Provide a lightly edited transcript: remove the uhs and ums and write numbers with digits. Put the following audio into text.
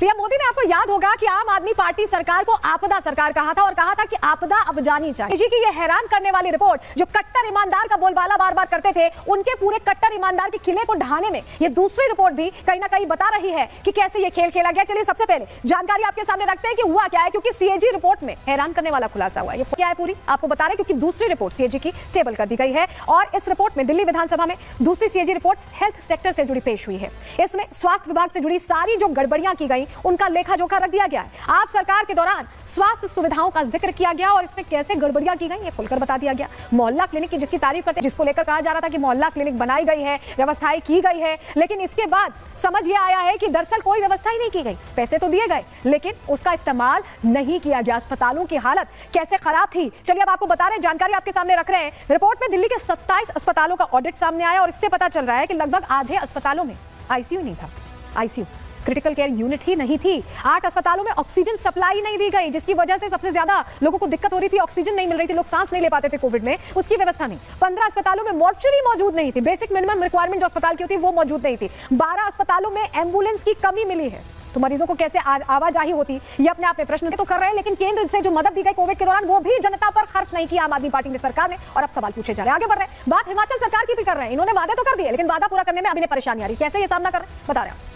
PM Modi ने, आपको याद होगा कि आम आदमी पार्टी सरकार को आपदा सरकार कहा था और कहा था कि आपदा अब जानी चाहिए। जी की ये हैरान करने वाली रिपोर्ट, जो कट्टर ईमानदार का बोलबाला बार बार करते थे, उनके पूरे कट्टर ईमानदार के किले को ढहाने में ये दूसरी रिपोर्ट भी कहीं ना कहीं बता रही है कि कैसे ये खेल खेला गया। चलिए सबसे पहले जानकारी आपके सामने रखते हैं कि हुआ क्या है, क्योंकि सीएजी रिपोर्ट में हैरान करने वाला खुलासा हुआ है। ये क्या है पूरी आपको बता रहे हैं, क्योंकि दूसरी रिपोर्ट सीएजी की टेबल कर दी गई है और इस रिपोर्ट में दिल्ली विधानसभा में दूसरी सीएजी रिपोर्ट हेल्थ सेक्टर से जुड़ी पेश हुई है। इसमें स्वास्थ्य विभाग से जुड़ी सारी जो गड़बड़ियां की गई उनका लेखा जोखा रख दिया गया है। आप सरकार के दौरान स्वास्थ्य सुविधाओं का जिक्र किया गया और इसमें कैसे गड़बड़ियां की गई ये खुलकर बता दिया गया। मोहल्ला क्लिनिक की जिसकी तारीफ करते, जिसको लेकर कहा जा रहा था कि मोहल्ला क्लिनिक बनाई गई है, व्यवस्थाएं की गई है, लेकिन इसके बाद समझ ये आया है कि दरअसल कोई व्यवस्था ही नहीं की गई। पैसे तो दिए गए लेकिन उसका इस्तेमाल नहीं किया गया। अस्पतालों की हालत कैसे खराब थी, चलिए अब आपको बता रहे हैं, जानकारी आपके सामने रख रहे हैं। रिपोर्ट में दिल्ली के 27 अस्पतालों का ऑडिट सामने आया और इससे पता चल रहा है कि लगभग आधे अस्पतालों में आईसीयू नहीं था। आईसीयू क्रिटिकल केयर यूनिट ही नहीं थी। 8 अस्पतालों में ऑक्सीजन सप्लाई नहीं दी गई, जिसकी वजह से सबसे ज्यादा लोगों को दिक्कत हो रही थी। ऑक्सीजन नहीं मिल रही थी, लोग सांस नहीं ले पाते थे कोविड में, उसकी व्यवस्था नहीं। 15 अस्पतालों में मॉर्चरी मौजूद नहीं थी, बेसिक मिनिमम रिक्वायरमेंट जो अस्पताल की होती है वो मौजूद नहीं थी। 12 अस्पतालों में एम्बुलेंस की कमी मिली है, तो मरीजों को कैसे आवाजाही होती, ये अपने आप में प्रश्न तो कर रहे हैं। लेकिन केंद्र से जो मदद दी गई कोविड के दौरान वो भी जनता पर खर्च नहीं की आम आदमी पार्टी ने, सरकार ने। और अब सवाल पूछे जा रहे हैं, आगे बढ़ रहे हैं। बात हिमाचल सरकार की भी कर रहे हैं, इन्होंने वादे तो कर दिए लेकिन वादा पूरा करने में अभी परेशानी आ रही है। कैसे ये सामना कर रहे हैं बता रहे हैं।